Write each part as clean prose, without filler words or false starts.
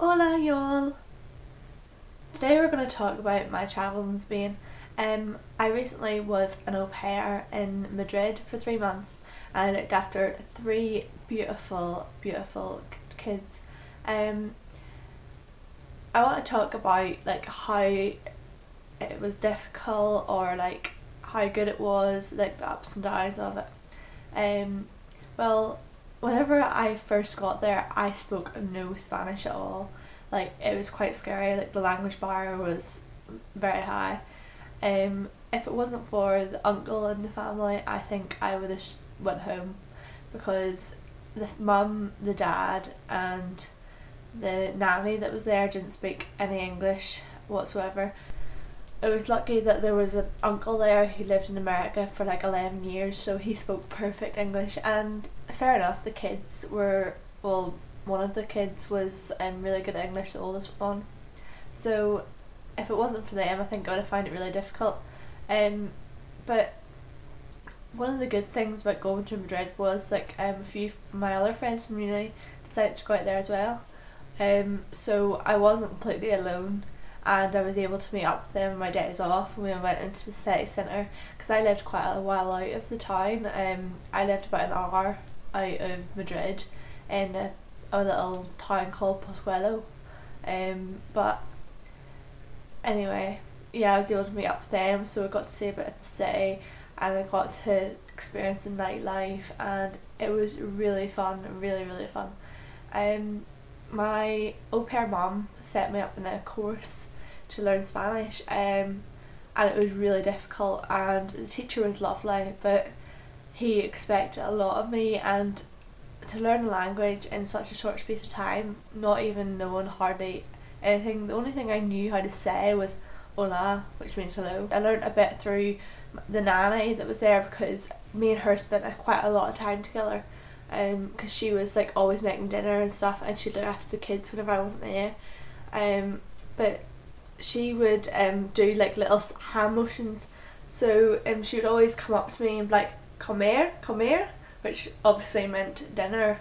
Hola y'all! Today we're going to talk about my travels in Spain. I recently was an au pair in Madrid for 3 months and I looked after three beautiful kids. Um, I want to talk about like how it was difficult or like how good it was, like the ups and downs of it. Um, well, whenever I first got there, I spoke no Spanish at all. Like it was quite scary. Like the language barrier was very high. If it wasn't for the uncle in the family, I think I would have went home because the mum, the dad, and the nanny that was there didn't speak any English whatsoever. I was lucky that there was an uncle there who lived in America for like 11 years, so he spoke perfect English, and fair enough, the kids were, well, one of the kids was really good at English, the oldest one. So if it wasn't for them, I think I would have found it really difficult. But one of the good things about going to Madrid was like a few of my other friends from uni decided to go out there as well. So I wasn't completely alone and I was able to meet up with them on my days off when we went into the city centre because I lived quite a while out of the town. I lived about an hour out of Madrid in a little town called Pozuelo. But anyway, yeah, I was able to meet up with them, so I got to see a bit of the city and I got to experience the nightlife, and it was really fun, really fun. My au pair mum set me up in a course to learn Spanish, and it was really difficult, and the teacher was lovely, but he expected a lot of me, and to learn a language in such a short space of time, not even knowing hardly anything, the only thing I knew how to say was hola, which means hello. I learned a bit through the nanny that was there because me and her spent quite a lot of time together, because she was like always making dinner and stuff, and she'd look after the kids whenever I wasn't there. But she would do like little hand motions, so she would always come up to me and be like, come here, which obviously meant dinner,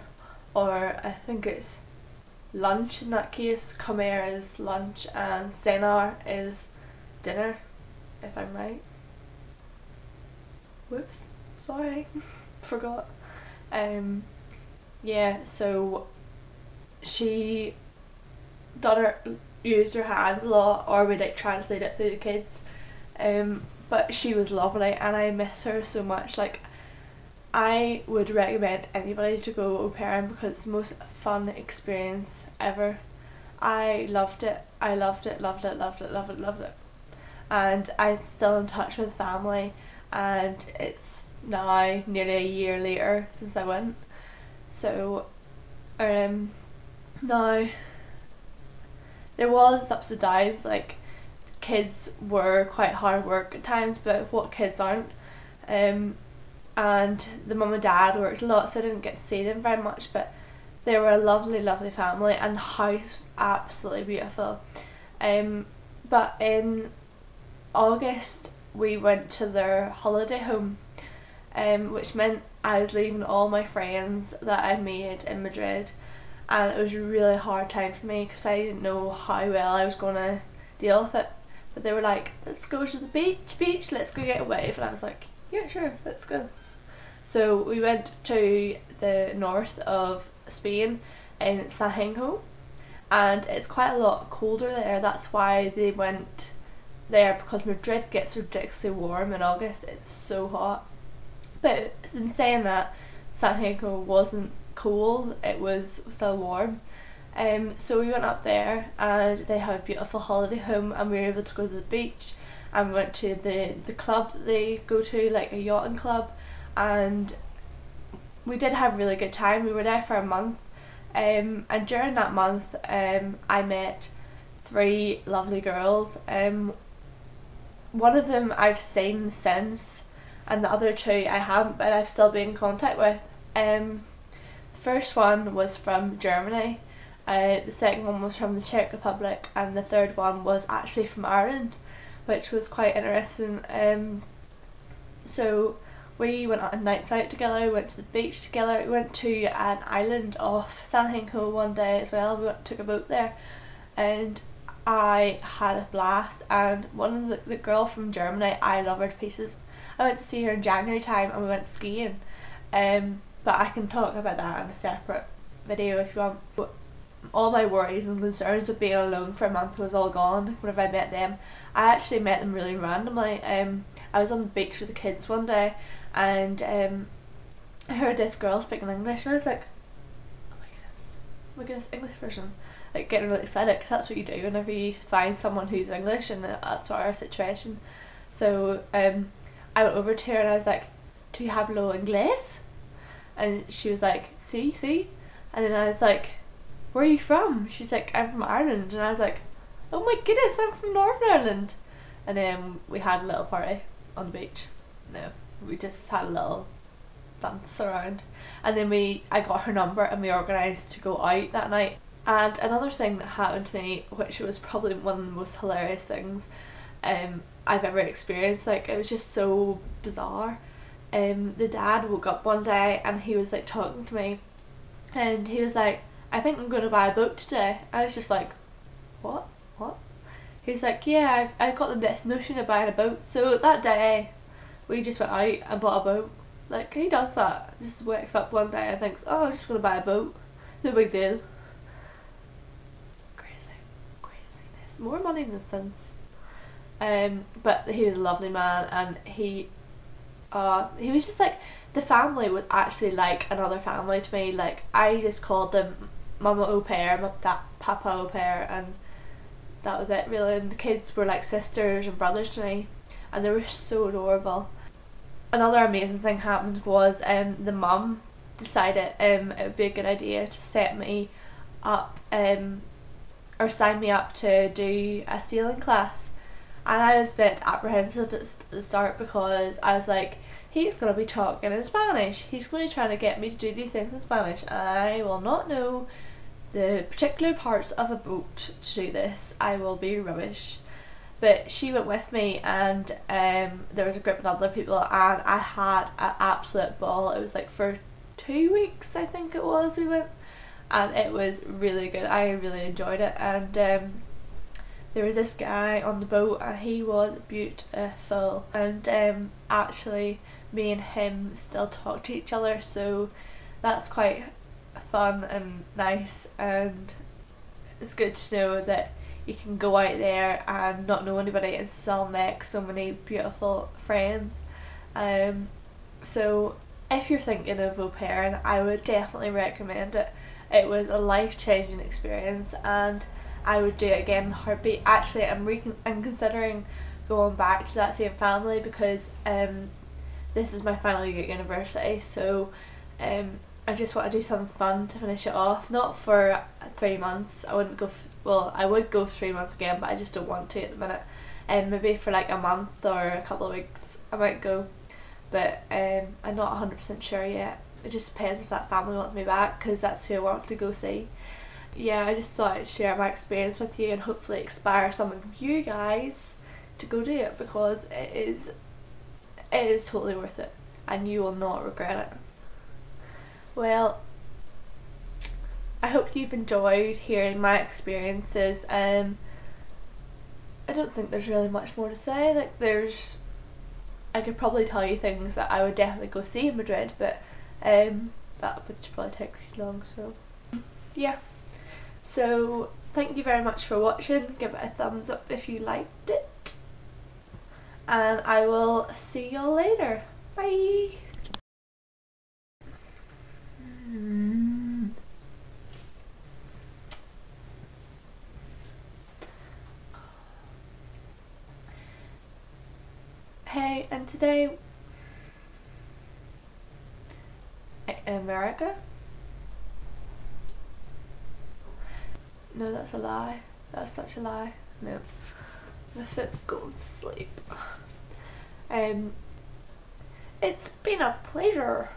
or I think it's lunch in that case. Come here is lunch and cenar is dinner, if I'm right. Whoops, sorry, forgot. Yeah, so she used her hands a lot, or we like translate it through the kids. But she was lovely and I miss her so much. Like I would recommend anybody to go au pairing because it's the most fun experience ever. I loved it. I loved it, loved it, loved it, loved it, loved it. And I'm still in touch with family, and it's now nearly a year later since I went. So now there was ups and downs, like kids were quite hard work at times, but what kids aren't? And the mum and dad worked a lot, so I didn't get to see them very much, but they were a lovely family, and the house absolutely beautiful. But in August we went to their holiday home, which meant I was leaving all my friends that I made in Madrid, and it was a really hard time for me because I didn't know how well I was going to deal with it. But they were like, let's go to the beach, let's go get a wave, and I was like, yeah, sure, let's go. So we went to the north of Spain in Sajengo, and it's quite a lot colder there. That's why they went there, because Madrid gets ridiculously warm in August. It's so hot. But in saying that, Santiago wasn't cold, it was still warm. So we went up there and they have a beautiful holiday home, and we were able to go to the beach, and we went to the club that they go to, like a yachting club, and we did have a really good time. We were there for a month, and during that month I met three lovely girls. One of them I've seen since, and the other two I haven't, but I've still been in contact with. The first one was from Germany, the second one was from the Czech Republic, and the third one was actually from Ireland, which was quite interesting. So We went on nights out together, we went to the beach together, we went to an island off San Diego one day as well. We took a boat there and I had a blast. And one of the girl from Germany, I love her to pieces. I went to see her in January time and we went skiing. But I can talk about that in a separate video if you want. But all my worries and concerns of being alone for a month was all gone whenever I met them. I actually met them really randomly. I was on the beach with the kids one day and I heard this girl speaking English and I was like, oh my goodness, English person. Like getting really excited because that's what you do whenever you find someone who's English and that's our situation. So I went over to her and I was like, do you have lo inglés? And she was like, see? And then I was like, where are you from? She's like, I'm from Ireland. And I was like, oh my goodness, I'm from Northern Ireland. And then we had a little party on the beach. No, we just had a little dance around. And then I got her number and we organised to go out that night. And another thing that happened to me, which was probably one of the most hilarious things I've ever experienced, like it was just so bizarre. The dad woke up one day and he was like talking to me and he was like, I think I'm going to buy a boat today. I was just like, what? He's like, yeah, I've got this notion of buying a boat. So that day we just went out and bought a boat. Like, he does that. Just wakes up one day and thinks, oh, I'm just going to buy a boat. No big deal. Craziness. More money than sense. But he was a lovely man and he was just like, the family was actually like another family to me. Like, I just called them mama au pair, papa au pair, and that was it really. And the kids were like sisters and brothers to me and they were so adorable. Another amazing thing happened was the mum decided it would be a good idea to set me up or sign me up to do a sailing class. And I was a bit apprehensive at the start because I was like, he's going to be talking in Spanish. He's going to be trying to get me to do these things in Spanish. And I will not know the particular parts of a boat to do this. I will be rubbish. But she went with me and there was a group of other people and I had an absolute ball. It was like for 2 weeks I think it was we went, and it was really good. I really enjoyed it. And there was this guy on the boat and he was beautiful, and actually me and him still talk to each other, so that's quite fun and nice. And it's good to know that you can go out there and not know anybody and still make so many beautiful friends. So if you're thinking of au pairing, I would definitely recommend it. It was a life-changing experience and I would do it again in a heartbeat. Actually, I'm considering going back to that same family because this is my final year at university, so I just want to do something fun to finish it off. Not for 3 months. I wouldn't go. Well, I would go 3 months again, but I just don't want to at the minute. Maybe for like a month or a couple of weeks I might go, but I'm not 100% sure yet. It just depends if that family wants me back, because that's who I want to go see. Yeah, I just thought I'd share my experience with you and hopefully inspire some of you guys to go do it, because it is totally worth it and you will not regret it. Well, I hope you've enjoyed hearing my experiences. I don't think there's really much more to say. Like, I could probably tell you things that I would definitely go see in Madrid, but that would probably take too long, so yeah. So thank you very much for watching. Give it a thumbs up if you liked it, and I will see y'all later. Bye. Hey, and today America? No, that's a lie. That's such a lie. No. My foot's going to sleep. It's been a pleasure.